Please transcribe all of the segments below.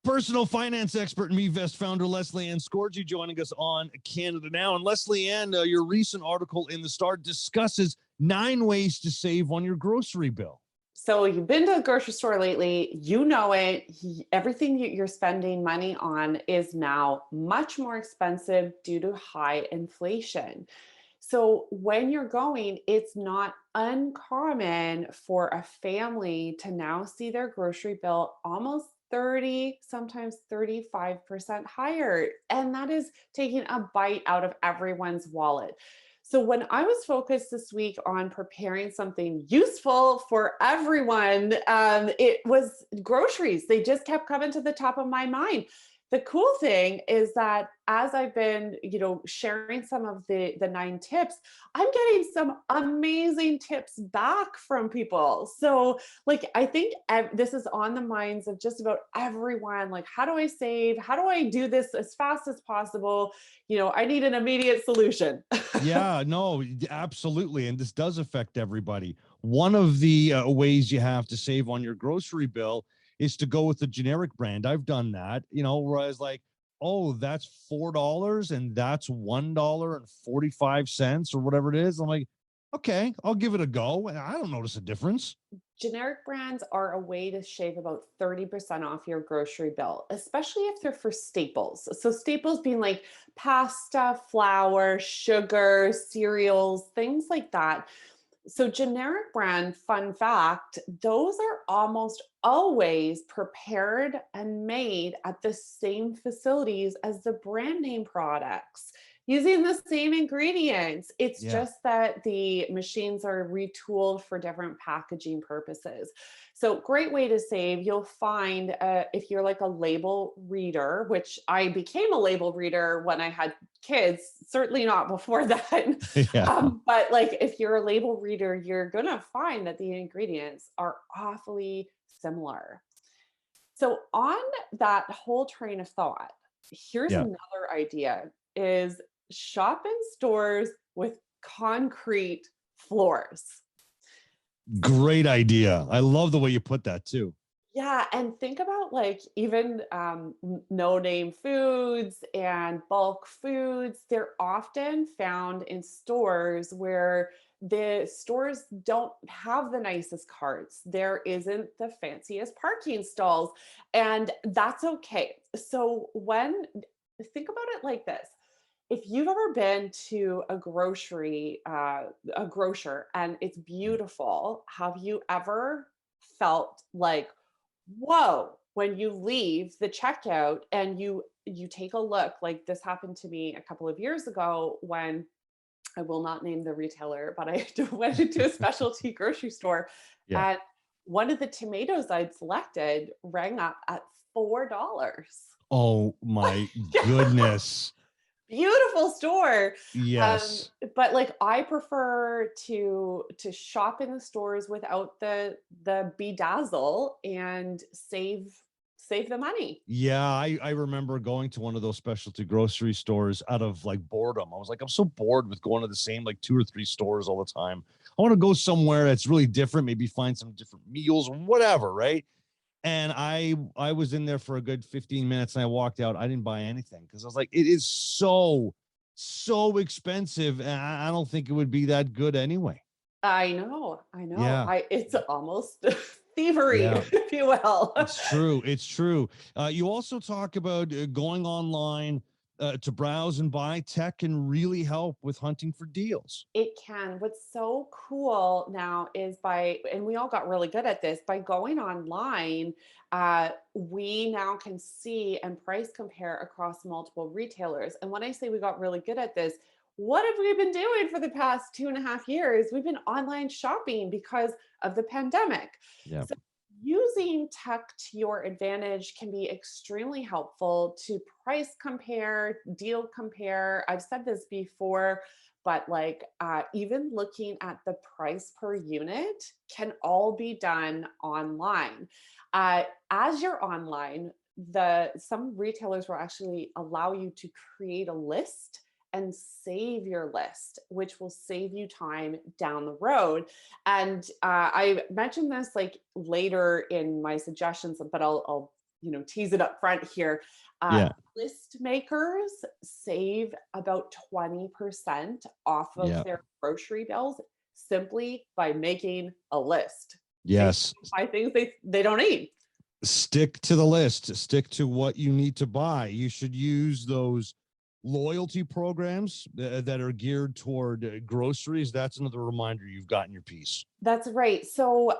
personal finance expert and MeVest founder Lesley-Anne Scorgi joining us on Canada Now. And Lesley-Anne, your recent article in the Star discusses 9 ways to save on your grocery bill. So you've been to the grocery store lately, you know it. Everything you're spending money on is now much more expensive due to high inflation. So when you're going, it's not uncommon for a family to now see their grocery bill almost 30, sometimes 35% higher. And that is taking a bite out of everyone's wallet. So when I was focused this week on preparing something useful for everyone, it was groceries. They just kept coming to the top of my mind. The cool thing is that as I've been, sharing some of the 9 tips, I'm getting some amazing tips back from people. So I think this is on the minds of just about everyone. Like, how do I save? How do I do this as fast as possible? I need an immediate solution. Yeah, no, absolutely. And this does affect everybody. One of the ways you have to save on your grocery bill is to go with the generic brand. I've done that, whereas oh, that's $4 and that's $1.45 or whatever it is. I'm like, okay, I'll give it a go. And I don't notice a difference. Generic brands are a way to shave about 30% off your grocery bill, especially if they're for staples. So staples being like pasta, flour, sugar, cereals, things like that. So generic brand, fun fact, those are almost always prepared and made at the same facilities as the brand name products, using the same ingredients. It's Yeah. just that the machines are retooled for different packaging purposes. So great way to save. You'll find if you're like a label reader, which I became a label reader when I had kids, certainly not before that. Yeah. But if you're a label reader, you're going to find that the ingredients are awfully similar. So on that whole train of thought, here's Yeah. another idea is shop in stores with concrete floors. Great idea. I love the way you put that too. Yeah, and think about even no-name foods and bulk foods. They're often found in stores where the stores don't have the nicest carts. There isn't the fanciest parking stalls, and that's okay. So think about it like this. If you've ever been to a grocer, and it's beautiful, have you ever felt like, whoa, when you leave the checkout and you take a look? Like, this happened to me a couple of years ago when I will not name the retailer, but I went into a specialty grocery store, Yeah. and one of the tomatoes I'd selected rang up at $4. Oh my goodness. Beautiful store. Yes. But I prefer to shop in the stores without the bedazzle and save the money. Yeah, I remember going to one of those specialty grocery stores out of boredom. I was like, I'm so bored with going to the same 2 or 3 stores all the time. I want to go somewhere that's really different, maybe find some different meals or whatever, right? And I was in there for a good 15 minutes and I walked out. I didn't buy anything because I was like, it is so expensive, and I don't think it would be that good anyway. I know. Yeah. It's almost thievery, Yeah. if you will. It's true. It's true. You also talk about going online to browse and buy. Tech can really help with hunting for deals. It can. What's so cool now is and we all got really good at this, by going online, we now can see and price compare across multiple retailers. And when I say we got really good at this, what have we been doing for the past 2.5 years? We've been online shopping because of the pandemic. Yeah. So using tech to your advantage can be extremely helpful to price compare, deal compare. I've said this before, but even looking at the price per unit can all be done online. As you're online, some retailers will actually allow you to create a list and save your list, which will save you time down the road. And I mentioned this later in my suggestions, but I'll tease it up front here. Uh, Yeah. List makers save about 20% off of Yeah. their grocery bills simply by making a list. They Yes. buy things they don't need. Stick to the list, stick to what you need to buy. You should use those loyalty programs that are geared toward groceries. That's another reminder you've gotten your piece. That's right. So,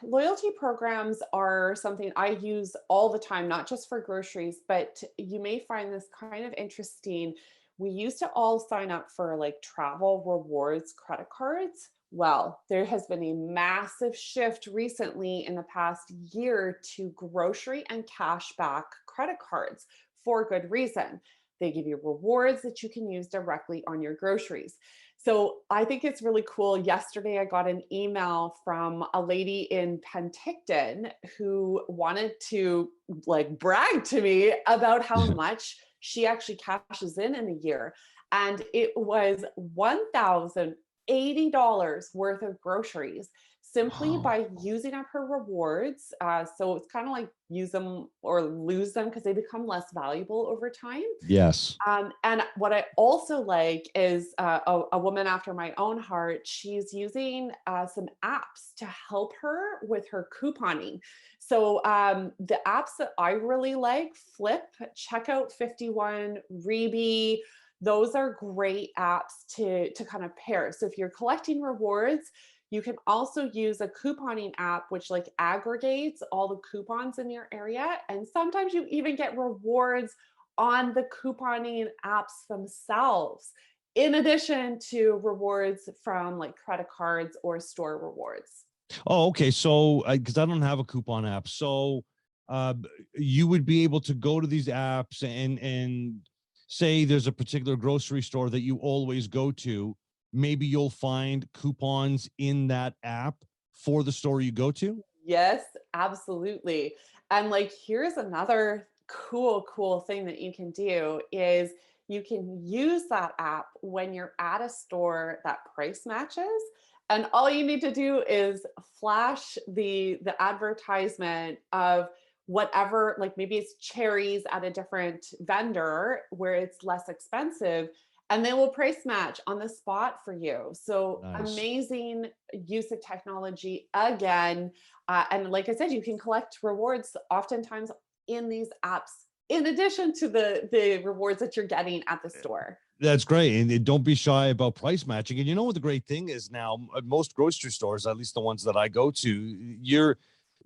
loyalty programs are something I use all the time, not just for groceries, but you may find this kind of interesting. We used to all sign up for like travel rewards credit cards. Well, there has been a massive shift recently in the past year to grocery and cashback credit cards for good reason. They give you rewards that you can use directly on your groceries. So I think it's really cool. Yesterday, I got an email from a lady in Penticton who wanted to like brag to me about how much she actually cashes in a year. And it was $1,080 worth of groceries simply Wow. by using up her rewards. So it's kind of like use them or lose them because they become less valuable over time. Yes. And what I also like is a woman after my own heart. She's using some apps to help her with her couponing. So the apps that I really like, Flip, Checkout 51, Reebie, those are great apps to kind of pair. So if you're collecting rewards, you can also use a couponing app which like aggregates all the coupons in your area. And sometimes you even get rewards on the couponing apps themselves, in addition to rewards from like credit cards or store rewards. Oh, okay. So, because I don't have a coupon app, so you would be able to go to these apps and say there's a particular grocery store that you always go to. Maybe you'll find coupons in that app for the store you go to. Yes, absolutely. And like here's another cool thing that you can do is you can use that app when you're at a store that price matches. And all you need to do is flash the advertisement of whatever, like maybe it's cherries at a different vendor where it's less expensive, and they will price match on the spot for you. So Nice. amazing use of technology again. And like I said, you can collect rewards oftentimes in these apps, in addition to the rewards that you're getting at the store. That's great. And don't be shy about price matching. And you know what the great thing is now, at most grocery stores, at least the ones that I go to,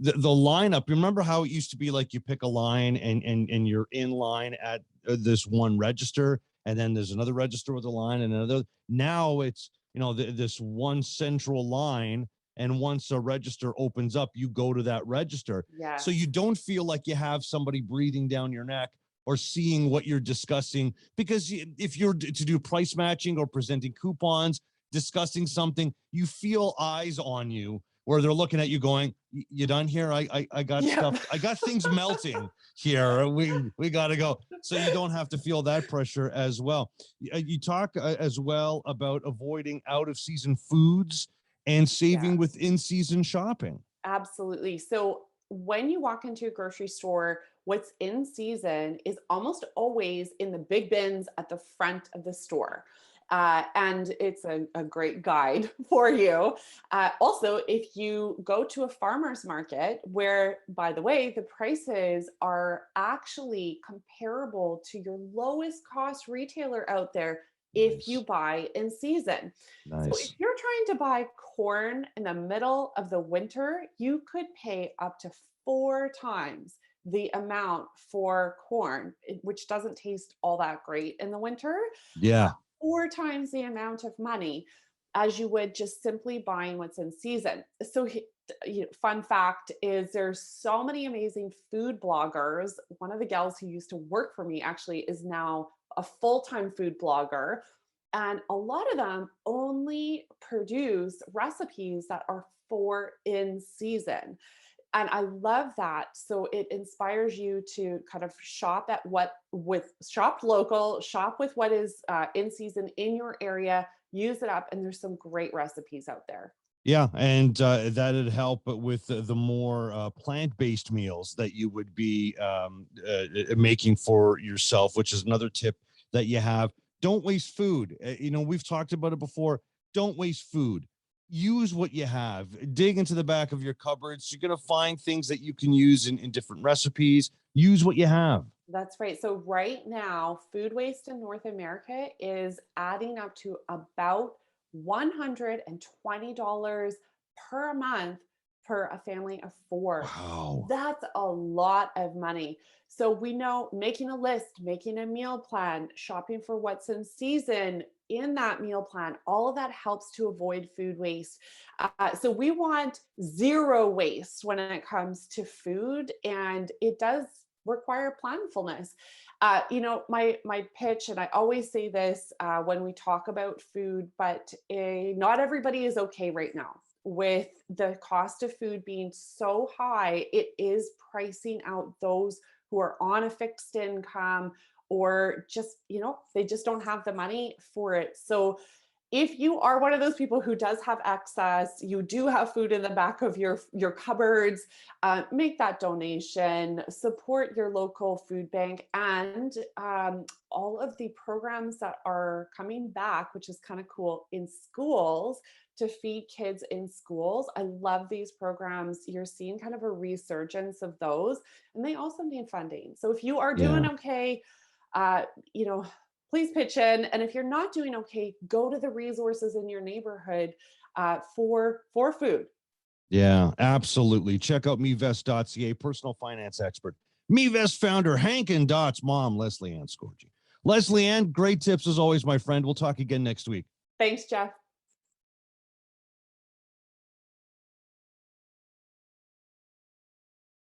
the lineup. Remember how it used to be like you pick a line and you're in line at this one register, and then there's another register with a line and another. Now it's, this one central line, and once a register opens up, you go to that register. So Yes. you don't feel like you have somebody breathing down your neck or seeing what you're discussing, because if you're to do price matching or presenting coupons, discussing something, you feel eyes on you where they're looking at you going, you done here? I got Yep. stuff, I got things melting here, we got to go. So you don't have to feel that pressure as well. You talk as well about avoiding out of season foods and saving Yes. with in season shopping. Absolutely. So when you walk into a grocery store, what's in season is almost always in the big bins at the front of the store. And it's a great guide for you. Also, if you go to a farmer's market, where, by the way, the prices are actually comparable to your lowest cost retailer out there if you Nice. buy in season. So if Nice. you're trying to buy corn in the middle of the winter, you could pay up to 4 times the amount for corn, which doesn't taste all that great in the winter. Yeah. 4 times the amount of money as you would just simply buying what's in season. So, fun fact is there's so many amazing food bloggers. One of the gals who used to work for me actually is now a full-time food blogger. And a lot of them only produce recipes that are for in season. And I love that. So it inspires you to kind of shop at shop local, shop with what is in season in your area, use it up. And there's some great recipes out there. Yeah, and that'd help with the more plant-based meals that you would be making for yourself, which is another tip that you have. Don't waste food. We've talked about it before. Don't waste food. Use what you have. Dig into the back of your cupboards. You're going to find things that you can use in different recipes. Use what you have. That's right. So right now, food waste in North America is adding up to about $120 per month per a family of four. Wow. That's a lot of money. So we know making a list, making a meal plan, shopping for what's in season in that meal plan, all of that helps to avoid food waste. So we want zero waste when it comes to food, and it does require planfulness. My pitch, and I always say this when we talk about food, but not everybody is okay right now with the cost of food being so high. It is pricing out those who are on a fixed income, or just, they just don't have the money for it. So if you are one of those people who does have excess, you do have food in the back of your cupboards, make that donation, support your local food bank, and all of the programs that are coming back, which is kind of cool, in schools to feed kids in schools. I love these programs. You're seeing kind of a resurgence of those, and they also need funding. So if you are doing Yeah. okay, uh, you know, please pitch in. And if you're not doing okay, go to the resources in your neighborhood for food. Yeah, absolutely. Check out mevest.ca, personal finance expert. Mevest founder, Hank and Dot's mom, Lesley-Anne Scorgi. Lesley-Anne, great tips as always, my friend. We'll talk again next week. Thanks, Jeff.